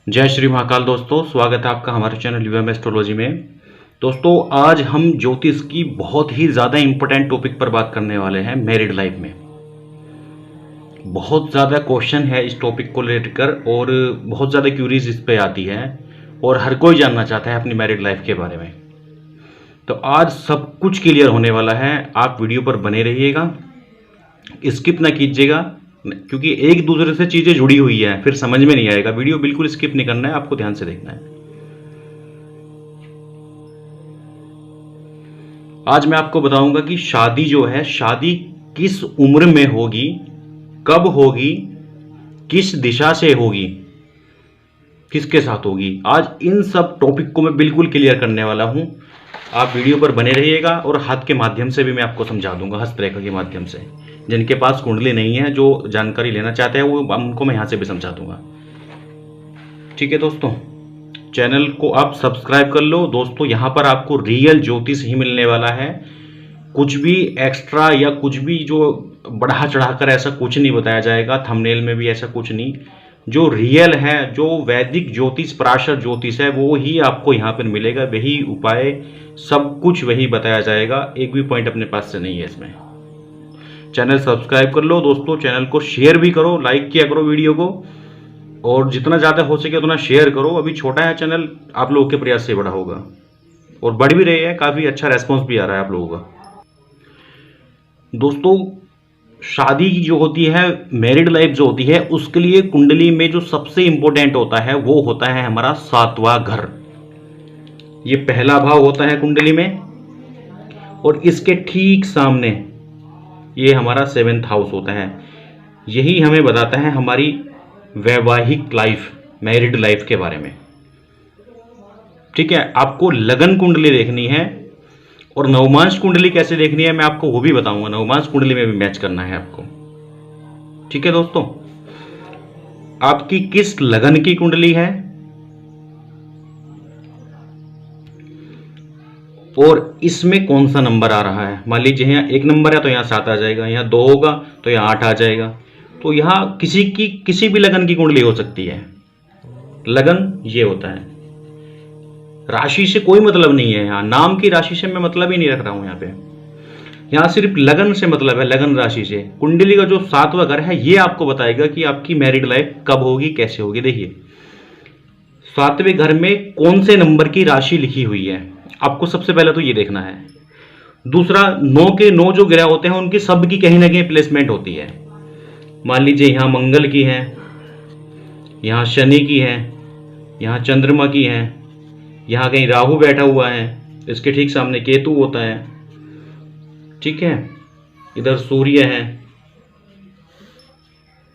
जय श्री महाकाल दोस्तों, स्वागत है आपका हमारे चैनल यूएम एस्ट्रोलॉजी में। दोस्तों, आज हम ज्योतिष की बहुत ही ज़्यादा इम्पोर्टेंट टॉपिक पर बात करने वाले हैं। मैरिड लाइफ में बहुत ज़्यादा क्वेश्चन है इस टॉपिक को लेकर और बहुत ज़्यादा क्यूरीज इस पे आती है और हर कोई जानना चाहता है अपनी मैरिड लाइफ के बारे में। तो आज सब कुछ क्लियर होने वाला है। आप वीडियो पर बने रहिएगा, स्किप ना कीजिएगा, क्योंकि एक दूसरे से चीज़ें जुड़ी हुई है, फिर समझ में नहीं आएगा। वीडियो बिल्कुल स्किप नहीं करना है, आपको ध्यान से देखना है। आज मैं आपको बताऊंगा कि शादी जो है, शादी किस उम्र में होगी, कब होगी, किस दिशा से होगी, किसके साथ होगी। आज इन सब टॉपिक को मैं बिल्कुल क्लियर करने वाला हूं। आप वीडियो पर बने रहिएगा और हाथ के माध्यम से भी मैं आपको समझा दूंगा, हस्तरेखा के माध्यम से। जिनके पास कुंडली नहीं है, जो जानकारी लेना चाहते हैं, वो उनको मैं यहाँ से भी समझा दूंगा। ठीक है दोस्तों, चैनल को आप सब्सक्राइब कर लो। दोस्तों, यहाँ पर आपको रियल ज्योतिष ही मिलने वाला है। कुछ भी एक्स्ट्रा या कुछ भी जो बढ़ा चढ़ाकर ऐसा कुछ नहीं बताया जाएगा, थंबनेल में भी ऐसा कुछ नहीं। जो रियल है, जो वैदिक ज्योतिष, पराशर ज्योतिष है, वो ही आपको यहाँ पर मिलेगा। वही उपाय, सब कुछ वही बताया जाएगा। एक भी पॉइंट अपने पास से नहीं है इसमें। चैनल सब्सक्राइब कर लो दोस्तों, चैनल को शेयर भी करो, लाइक किया करो वीडियो को, और जितना ज़्यादा हो सके उतना शेयर करो। अभी छोटा है चैनल, आप लोगों के प्रयास से बड़ा होगा और बढ़ भी रहे हैं। काफ़ी अच्छा रेस्पॉन्स भी आ रहा है आप लोगों का। दोस्तों, शादी जो होती है, मैरिड लाइफ जो होती है, उसके लिए कुंडली में जो सबसे इंपॉर्टेंट होता है वो होता है हमारा 7वां घर। ये पहला भाव होता है कुंडली में और इसके ठीक सामने ये हमारा 7th हाउस होता है। यही हमें बताता है हमारी वैवाहिक लाइफ, मैरिड लाइफ के बारे में। ठीक है, आपको लगन कुंडली देखनी है और नवमांश कुंडली कैसे देखनी है मैं आपको वो भी बताऊंगा। नवमांश कुंडली में भी मैच करना है आपको। ठीक है दोस्तों, आपकी किस लगन की कुंडली है और इसमें कौन सा नंबर आ रहा है। मान लीजिए यहाँ 1 नंबर है तो यहाँ 7 आ जाएगा, यहाँ 2 होगा तो यहाँ 8 आ जाएगा। तो यहाँ किसी भी लगन की कुंडली हो सकती है। लगन ये होता है, राशि से कोई मतलब नहीं है। यहाँ नाम की राशि से मैं मतलब ही नहीं रख रहा हूँ। यहाँ सिर्फ लगन से मतलब है, लगन राशि से। कुंडली का जो 7वां घर है ये आपको बताएगा कि आपकी मैरिड लाइफ कब होगी, कैसे होगी। देखिए, 7वें घर में कौन से नंबर की राशि लिखी हुई है, आपको सबसे पहले तो ये देखना है। दूसरा, 9 के 9 जो ग्रह होते हैं उनकी सबकी कहीं ना कहीं प्लेसमेंट होती है। मान लीजिए यहाँ मंगल की है, यहाँ शनि की है, यहाँ चंद्रमा की है, यहाँ कहीं राहु बैठा हुआ है, इसके ठीक सामने केतु होता है। ठीक है, इधर सूर्य है,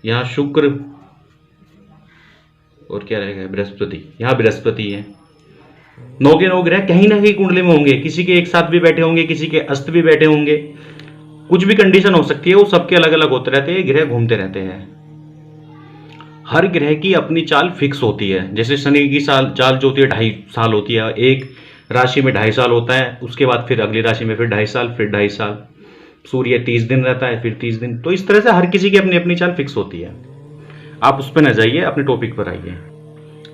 यहाँ शुक्र, और क्या रहेगा, बृहस्पति। यहाँ बृहस्पति है। 9 के 9 ग्रह कहीं ना कहीं कुंडली में होंगे। किसी के एक साथ भी बैठे होंगे, किसी के अस्त भी बैठे होंगे। कुछ भी कंडीशन हो सकती है, वो सबके अलग अलग होते रहते हैं, ग्रह घूमते रहते हैं। हर ग्रह की अपनी चाल फिक्स होती है। जैसे शनि की चाल जो होती है 2.5 साल होती है। एक राशि में 2.5 साल होता है, उसके बाद फिर अगली राशि में फिर 2.5 साल, फिर 2.5 साल। सूर्य 30 दिन रहता है, फिर 30 दिन। तो इस तरह से हर किसी की अपनी अपनी चाल फिक्स होती है। आप उस पर न जाइए, अपने टॉपिक पर आइए।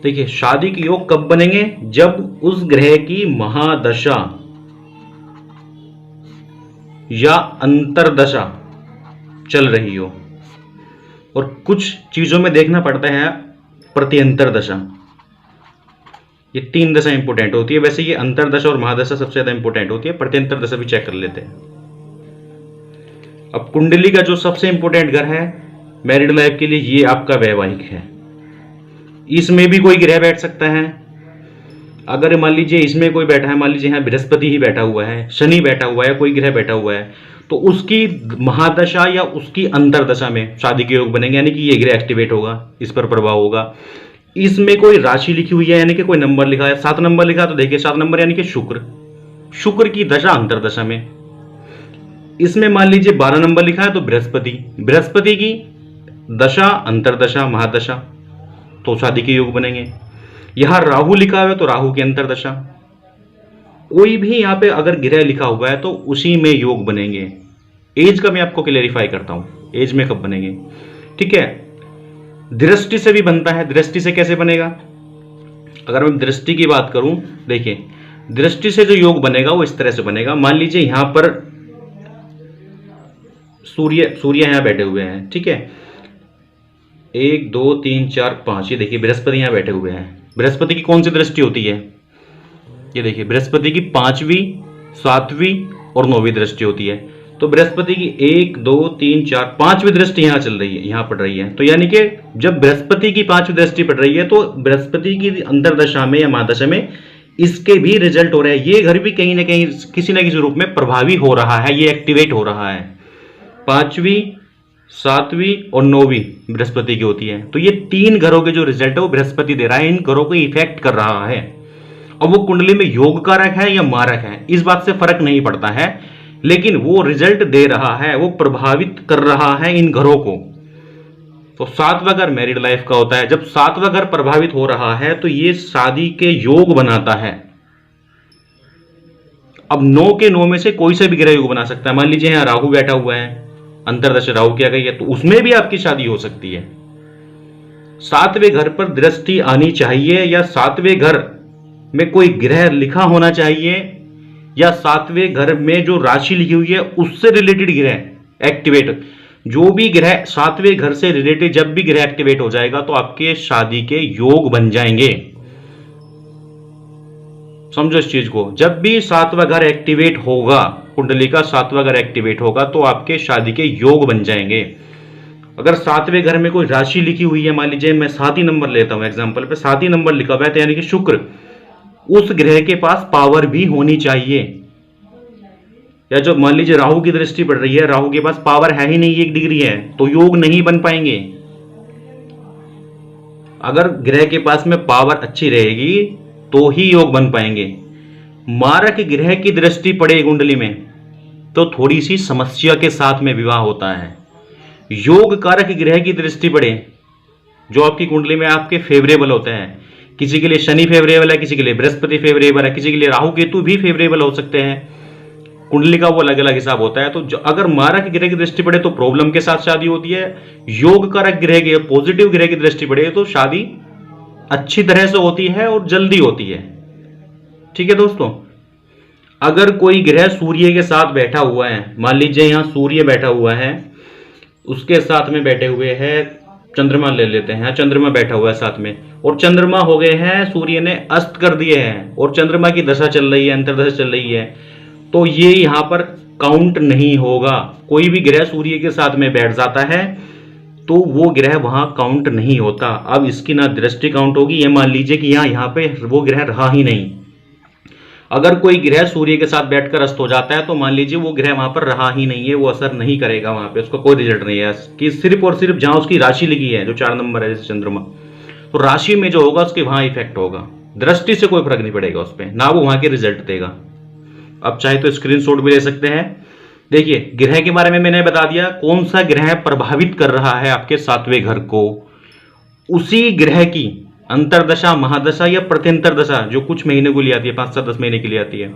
देखिए, शादी के योग कब बनेंगे, जब उस ग्रह की महादशा या अंतरदशा चल रही हो। और कुछ चीजों में देखना पड़ता है प्रत्यंतर दशा। ये 3 दशा इंपॉर्टेंट होती है। वैसे ये अंतरदशा और महादशा सबसे ज्यादा इंपॉर्टेंट होती है, प्रत्यंतर दशा भी चेक कर लेते हैं। अब कुंडली का जो सबसे इंपॉर्टेंट घर है मैरिड लाइफ के लिए, ये आपका वैवाहिक है। इसमें भी कोई ग्रह बैठ सकता है। अगर मान लीजिए इसमें कोई बैठा है, मान लीजिए यहाँ बृहस्पति ही बैठा हुआ है, शनि बैठा हुआ है, कोई ग्रह बैठा हुआ है, तो उसकी महादशा या उसकी अंतरदशा में शादी के योग बनेंगे, यानी कि ये ग्रह एक्टिवेट होगा, इस पर प्रभाव होगा। इसमें कोई राशि लिखी हुई है, यानी कि कोई नंबर लिखा है, 7 नंबर लिखा है, तो देखिए 7 नंबर यानी कि शुक्र की दशा अंतरदशा में। इसमें मान लीजिए 12 नंबर लिखा है तो बृहस्पति की दशा, अंतरदशा, महादशा, तो शादी के योग बनेंगे। यहां राहु लिखा हुआ है तो राहु की अंतरदशा। कोई भी यहां पे अगर ग्रह लिखा हुआ है तो उसी में योग बनेंगे। एज का मैं आपको क्लेरिफाई करता हूं, एज में कब बनेंगे। ठीक है, दृष्टि से भी बनता है। दृष्टि से कैसे बनेगा, अगर मैं दृष्टि की बात करूं, देखिए दृष्टि से जो योग बनेगा वो इस तरह से बनेगा। मान लीजिए यहां पर सूर्य यहां बैठे हुए हैं, ठीक है, 1 2 3 4 5, ये देखिए बृहस्पति यहां बैठे हुए हैं। बृहस्पति की कौन सी दृष्टि होती है? ये देखिए बृहस्पति की 5वीं 7वीं और 9वीं दृष्टि होती है। तो बृहस्पति की 1 2 3 4 5वीं दृष्टि यहां चल रही है, यहां पड़ रही है। तो यानी कि जब बृहस्पति की 5वीं दृष्टि पड़ रही है तो बृहस्पति की अंतर्दशा में या महादशा में इसके भी रिजल्ट हो रहे हैं। ये घर भी कहीं ना कहीं किसी न किसी रूप में प्रभावी हो रहा है, ये एक्टिवेट हो रहा है। 5वीं 7वीं और 9वीं बृहस्पति की होती है। तो ये 3 घरों के जो रिजल्ट है वो बृहस्पति दे रहा है, इन घरों को इफेक्ट कर रहा है। अब वो कुंडली में योग कारक है या मारक है इस बात से फर्क नहीं पड़ता है, लेकिन वो रिजल्ट दे रहा है, वो प्रभावित कर रहा है इन घरों को। तो 7वां घर मैरिड लाइफ का होता है। जब 7वां घर प्रभावित हो रहा है तो ये शादी के योग बनाता है। अब 9 के 9 में से कोई सा भी ग्रह योग बना सकता है। मान लीजिए यहां राहु बैठा हुआ है, अंतर्दशा राहु क्या गई है, तो उसमें भी आपकी शादी हो सकती है। 7वें घर पर दृष्टि आनी चाहिए या 7वें घर में कोई ग्रह लिखा होना चाहिए या 7वें घर में जो राशि लिखी हुई है उससे रिलेटेड ग्रह एक्टिवेट। जो भी ग्रह 7वें घर से रिलेटेड जब भी ग्रह एक्टिवेट हो जाएगा तो आपके शादी के योग बन जाएंगे। समझो इस चीज को, जब भी 7वां घर एक्टिवेट होगा, कुंडली का 7वां घर एक्टिवेट होगा तो आपके शादी के योग बन जाएंगे। अगर 7वें घर में कोई राशि लिखी हुई है, मान लीजिए मैं 7 ही नंबर लेता हूं एग्जांपल पे, 7 ही नंबर लिखा हुआ है, तो यानी कि शुक्र, उस ग्रह के पास पावर भी होनी चाहिए। या जो मान लीजिए राहु की दृष्टि पड़ रही है, राहु के पास पावर है ही नहीं, 1 डिग्री है, तो योग नहीं बन पाएंगे। अगर ग्रह के पास में पावर अच्छी रहेगी तो ही योग बन पाएंगे। मारक ग्रह की दृष्टि पड़े कुंडली में तो थोड़ी सी समस्या के साथ में विवाह होता है। योग कारक ग्रह की दृष्टि पड़े जो आपकी कुंडली में आपके फेवरेबल होते हैं, किसी के लिए शनि फेवरेबल है, किसी के लिए बृहस्पति फेवरेबल है, किसी के लिए राहु केतु भी फेवरेबल हो सकते हैं। कुंडली का वो अलग अलग हिसाब होता है। तो अगर मारक ग्रह की दृष्टि पड़े तो प्रॉब्लम के साथ शादी होती है। योग कारक ग्रह की, पॉजिटिव ग्रह की दृष्टि पड़े तो शादी अच्छी तरह से होती है और जल्दी होती है। ठीक है दोस्तों, अगर कोई ग्रह सूर्य के साथ बैठा हुआ है, मान लीजिए यहां सूर्य बैठा हुआ है, उसके साथ में बैठे हुए हैं चंद्रमा, ले लेते हैं चंद्रमा बैठा हुआ है साथ में, और चंद्रमा हो गए हैं, सूर्य ने अस्त कर दिए हैं और चंद्रमा की दशा चल रही है, अंतर्दशा चल रही है, तो ये यहां पर काउंट नहीं होगा। कोई भी ग्रह सूर्य के साथ में बैठ जाता है तो वो ग्रह वहां काउंट नहीं होता। अब इसकी ना दृष्टि काउंट होगी, ये मान लीजिए कि यहां पे वो ग्रह रहा ही नहीं। अगर कोई ग्रह सूर्य के साथ बैठकर अस्त हो जाता है तो मान लीजिए वो ग्रह वहां पर रहा ही नहीं है, वो असर नहीं करेगा वहां पे, उसका कोई रिजल्ट नहीं है। कि सिर्फ और सिर्फ जहां उसकी राशि लिखी है, जो 4 नंबर है जैसे चंद्रमा, तो राशि में जो होगा उसके वहां इफेक्ट होगा। दृष्टि से कोई फर्क नहीं पड़ेगा उस पर, ना वो वहां के रिजल्ट देगा। अब चाहे तो स्क्रीनशॉट भी ले सकते हैं। देखिए ग्रह के बारे में मैंने बता दिया, कौन सा ग्रह प्रभावित कर रहा है आपके 7वें घर को। उसी ग्रह की अंतरदशा, महादशा या प्रत्यंतर दशा जो कुछ महीने को लिए आती है, 5-7-10 महीने के लिए आती है।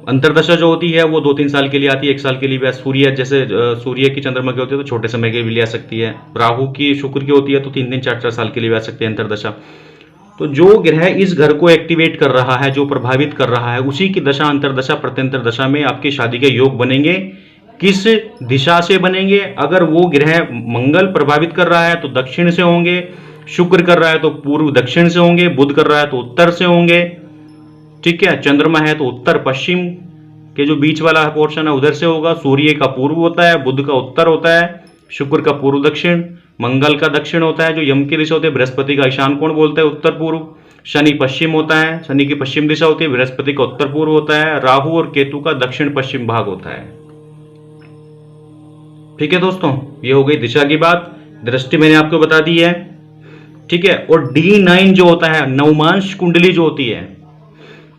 अंतरदशा जो होती है वो 2-3 साल के लिए आती है, 1 साल के लिए भी। सूर्य जैसे सूर्य की चंद्रमा की होती है तो छोटे समय के लिए आ सकती है। राहु की शुक्र की होती है तो 3-3 4-4 साल के लिए भी आ सकती है अंतरदशा। तो जो ग्रह इस घर को एक्टिवेट कर रहा है, जो प्रभावित कर रहा है, उसी की दशा, अंतरदशा, प्रत्यंतर दशा में आपकी शादी के योग बनेंगे। किस दिशा से बनेंगे? अगर वो ग्रह मंगल प्रभावित कर रहा है तो दक्षिण से होंगे, शुक्र कर रहा है तो पूर्व दक्षिण से होंगे, बुध कर रहा है तो उत्तर से होंगे। ठीक है, चंद्रमा है तो उत्तर पश्चिम के जो बीच वाला पोर्शन है उधर से होगा। सूर्य का पूर्व होता है, बुध का उत्तर होता है, शुक्र का पूर्व दक्षिण, मंगल का दक्षिण होता है, जो यम की दिशा होती है। बृहस्पति का ईशान कोण बोलते हैं, उत्तर पूर्व। शनि पश्चिम होता है, शनि की पश्चिम दिशा होती है। बृहस्पति का उत्तर पूर्व होता है। राहु और केतु का दक्षिण पश्चिम भाग होता है। ठीक है दोस्तों, ये हो गई दिशा की बात। दृष्टि मैंने आपको बता दी है। ठीक है, और D9 जो होता है, नवमांश कुंडली जो होती है,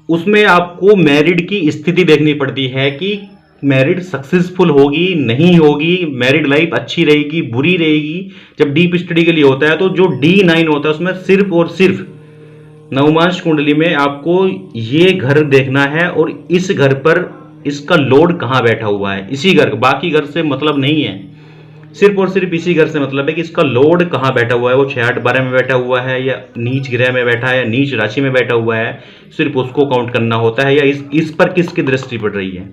उसमें आपको मैरिड की स्थिति देखनी पड़ती है कि मैरिड सक्सेसफुल होगी, नहीं होगी, मैरिड लाइफ अच्छी रहेगी, बुरी रहेगी। जब डीप स्टडी के लिए होता है तो जो D9 होता है उसमें सिर्फ और सिर्फ नवमांश कुंडली में आपको ये घर देखना है और इस घर पर इसका लोड कहां बैठा हुआ है, इसी घर, बाकी घर से मतलब नहीं है। सिर्फ और सिर्फ इसी घर से मतलब है कि इसका लॉर्ड कहाँ बैठा हुआ है, वो 6-8-12 में बैठा हुआ है या नीच ग्रह में बैठा है या नीच राशि में बैठा हुआ है, सिर्फ उसको काउंट करना होता है, या इस पर किसकी दृष्टि पड़ रही है।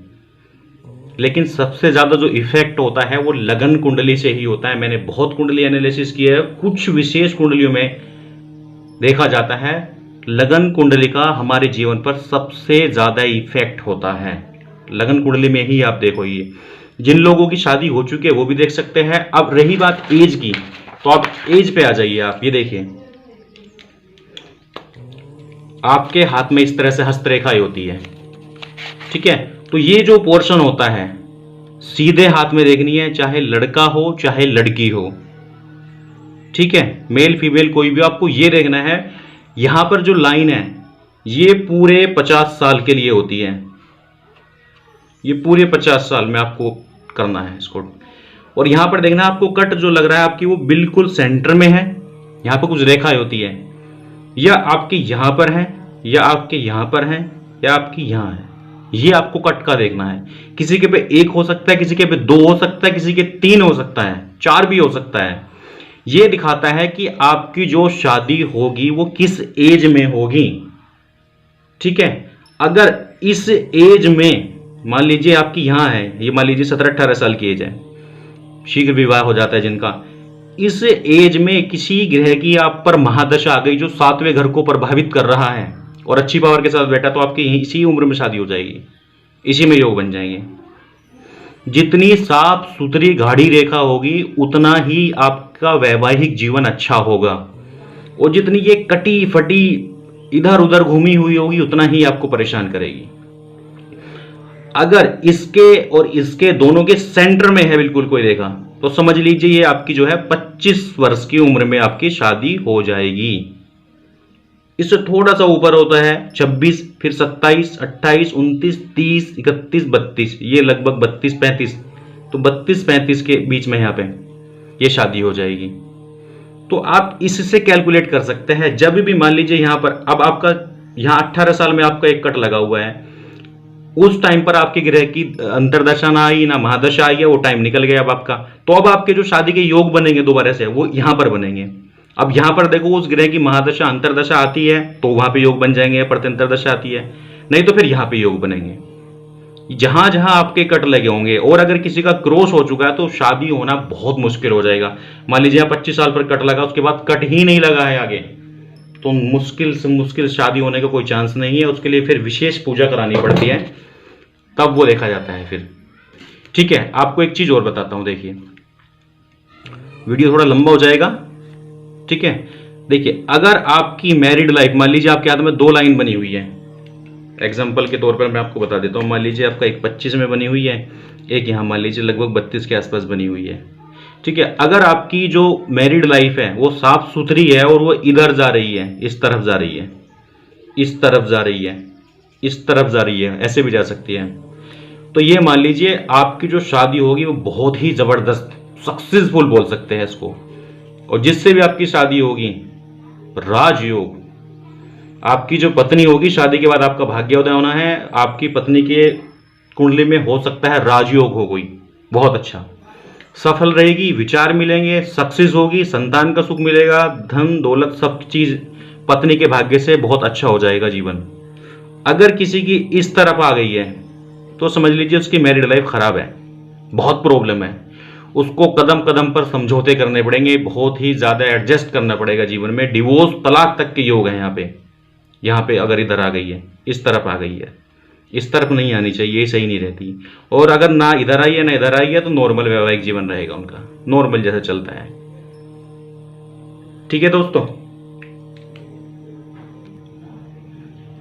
लेकिन सबसे ज्यादा जो इफेक्ट होता है वो लगन कुंडली से ही होता है। मैंने बहुत कुंडली एनालिसिस किया है, कुछ विशेष कुंडलियों में देखा जाता है लगन कुंडली का हमारे जीवन पर सबसे ज्यादा इफेक्ट होता है। लगन कुंडली में ही आप देखो, ये जिन लोगों की शादी हो चुकी है वो भी देख सकते हैं। अब रही बात एज की, तो आप एज पे आ जाइए। आप ये देखिए, आपके हाथ में इस तरह से हस्तरेखाएं होती है, ठीक है। तो ये जो पोर्शन होता है सीधे हाथ में देखनी है, चाहे लड़का हो चाहे लड़की हो, ठीक है, मेल फीमेल कोई भी, आपको ये देखना है। यहां पर जो लाइन है ये पूरे 50 साल के लिए होती है, ये पूरे 50 साल में आपको करना है इसको। और यहां पर देखना आपको कट जो लग रहा है आपकी वो बिल्कुल सेंटर में है, यहां पर कुछ रेखाएं होती है, या आपके यहां पर है या आपके यहां पर है या आपकी यहां है, ये आपको कट का देखना है। किसी के पे 1 हो सकता है, किसी के पे 2 हो सकता है, किसी के 3 हो सकता है, 4 भी हो सकता है। ये दिखाता है कि आपकी जो शादी होगी वो किस एज में होगी, ठीक है। अगर इस एज में मान लीजिए आपकी यहां है, ये मान लीजिए 17-18 साल की एज है, शीघ्र विवाह हो जाता है जिनका, इस एज में किसी ग्रह की आप पर महादशा आ गई जो 7वें घर को प्रभावित कर रहा है और अच्छी पावर के साथ बैठा, तो आपकी इसी उम्र में शादी हो जाएगी, इसी में योग बन जाएंगे। जितनी साफ सुथरी गाढ़ी रेखा होगी उतना ही आपका वैवाहिक जीवन अच्छा होगा, और जितनी ये कटी फटी इधर उधर घूमी हुई होगी उतना ही आपको परेशान करेगी। अगर इसके और इसके दोनों के सेंटर में है बिल्कुल कोई रेखा, तो समझ लीजिए ये आपकी जो है 25 वर्ष की उम्र में आपकी शादी हो जाएगी। इससे थोड़ा सा ऊपर होता है 26, फिर 27, 28, 29, 30, 31, 32, ये लगभग 32, 35, तो 32, 35 के बीच में यहाँ पे ये शादी हो जाएगी। तो आप इससे कैलकुलेट कर सकते हैं। जब भी मान लीजिए यहाँ पर अब आपका यहाँ 18 साल में आपका एक कट लगा हुआ है, उस टाइम पर आपके ग्रह की अंतरदशा ना आई ना महादशा आई है, वो टाइम निकल गया अब आपका। तो अब आपके जो शादी के योग बनेंगे दोबारा से वो यहां पर बनेंगे। अब यहां पर देखो उस ग्रह की महादशा अंतरदशा आती है तो वहां पे योग बन जाएंगे, प्रत्यंतरदशा आती है नहीं तो फिर यहां पे योग बनेंगे। जहां जहां आपके कट लगे होंगे, और अगर किसी का क्रॉस हो चुका है तो शादी होना बहुत मुश्किल हो जाएगा। मान लीजिए 25 साल पर कट लगा, उसके बाद कट ही नहीं लगा है आगे, तो मुश्किल से मुश्किल शादी होने का कोई चांस नहीं है। उसके लिए फिर विशेष पूजा करानी पड़ती है, तब वो देखा जाता है फिर, ठीक है। आपको एक चीज और बताता हूं, देखिए वीडियो थोड़ा लंबा हो जाएगा, ठीक है। देखिए अगर आपकी मैरिड लाइफ, मान लीजिए आपके हाथ में 2 लाइन बनी हुई है, एग्जांपल के तौर पर मैं आपको बता देता हूं, मान लीजिए आपका एक 25 में बनी हुई है, एक यहां मान लीजिए लगभग 32 के आसपास बनी हुई है, ठीक है। अगर आपकी जो मैरिड लाइफ है वो साफ सुथरी है और वो इधर जा रही है, इस तरफ जा रही है, इस तरफ जा रही है, इस तरफ जा रही है, ऐसे भी जा सकती है, तो ये मान लीजिए आपकी जो शादी होगी वो बहुत ही जबरदस्त सक्सेसफुल बोल सकते हैं इसको। और जिससे भी आपकी शादी होगी राजयोग, आपकी जो पत्नी होगी शादी के बाद आपका भाग्योदय होना है, आपकी पत्नी के कुंडली में हो सकता है राजयोग हो कोई बहुत अच्छा, सफल रहेगी, विचार मिलेंगे, सक्सेस होगी, संतान का सुख मिलेगा, धन दौलत सब चीज पत्नी के भाग्य से बहुत अच्छा हो जाएगा जीवन। अगर किसी की इस तरफ आ गई है तो समझ लीजिए उसकी मैरिड लाइफ खराब है, बहुत प्रॉब्लम है, उसको कदम कदम पर समझौते करने पड़ेंगे, बहुत ही ज्यादा एडजस्ट करना पड़ेगा जीवन में, डिवोर्स तलाक तक के योग है यहाँ पे अगर इधर आ गई है, इस तरफ आ गई है, इस तरफ नहीं आनी चाहिए, ये सही नहीं रहती। और अगर ना इधर आई है ना इधर आई है तो नॉर्मल वैवाहिक जीवन रहेगा उनका, नॉर्मल जैसा चलता है, ठीक है दोस्तों।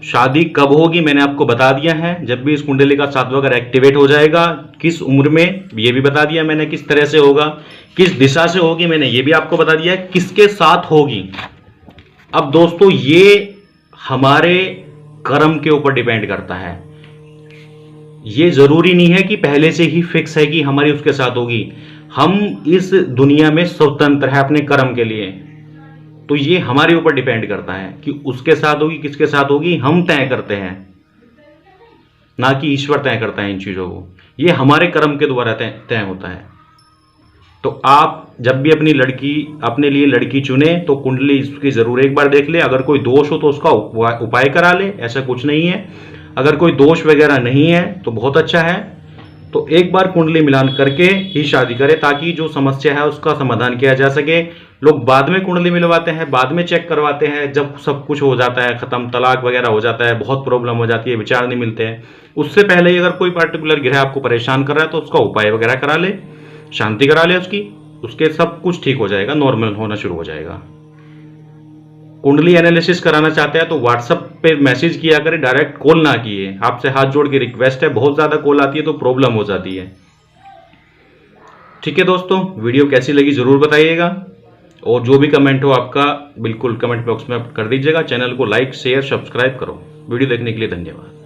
शादी कब होगी मैंने आपको बता दिया है, जब भी इस कुंडली का 7वां घर एक्टिवेट हो जाएगा, किस उम्र में ये भी बता दिया मैंने, किस तरह से होगा, किस दिशा से होगी मैंने ये भी आपको बता दिया है, किसके साथ होगी। अब दोस्तों ये हमारे कर्म के ऊपर डिपेंड करता है, ये जरूरी नहीं है कि पहले से ही फिक्स है कि हमारी उसके साथ होगी। हम इस दुनिया में स्वतंत्र है अपने कर्म के लिए, तो ये हमारे ऊपर डिपेंड करता है कि उसके साथ होगी किसके साथ होगी, हम तय करते हैं, ना कि ईश्वर तय करता है इन चीजों को, ये हमारे कर्म के द्वारा तय होता है। तो आप जब भी अपने लिए लड़की चुने तो कुंडली इसकी जरूर एक बार देख ले। अगर कोई दोष हो तो उसका उपाय करा ले, ऐसा कुछ नहीं है। अगर कोई दोष वगैरह नहीं है तो बहुत अच्छा है। तो एक बार कुंडली मिलान करके ही शादी करें, ताकि जो समस्या है उसका समाधान किया जा सके। लोग बाद में कुंडली मिलवाते हैं, बाद में चेक करवाते हैं, जब सब कुछ हो जाता है खत्म, तलाक वगैरह हो जाता है, बहुत प्रॉब्लम हो जाती है, विचार नहीं मिलते हैं। उससे पहले ही अगर कोई पर्टिकुलर ग्रह आपको परेशान कर रहा है तो उसका उपाय वगैरह करा ले, शांति करा ले उसके सब कुछ ठीक हो जाएगा, नॉर्मल होना शुरू हो जाएगा। कुंडली एनालिसिस कराना चाहते हैं तो व्हाट्सएप पे मैसेज किया करें, डायरेक्ट कॉल ना किए। आपसे हाथ जोड़ के रिक्वेस्ट है, बहुत ज्यादा कॉल आती है तो प्रॉब्लम हो जाती है। ठीक है दोस्तों, वीडियो कैसी लगी जरूर बताइएगा, और जो भी कमेंट हो आपका बिल्कुल कमेंट बॉक्स में कर दीजिएगा। चैनल को लाइक शेयर सब्सक्राइब करो। वीडियो देखने के लिए धन्यवाद।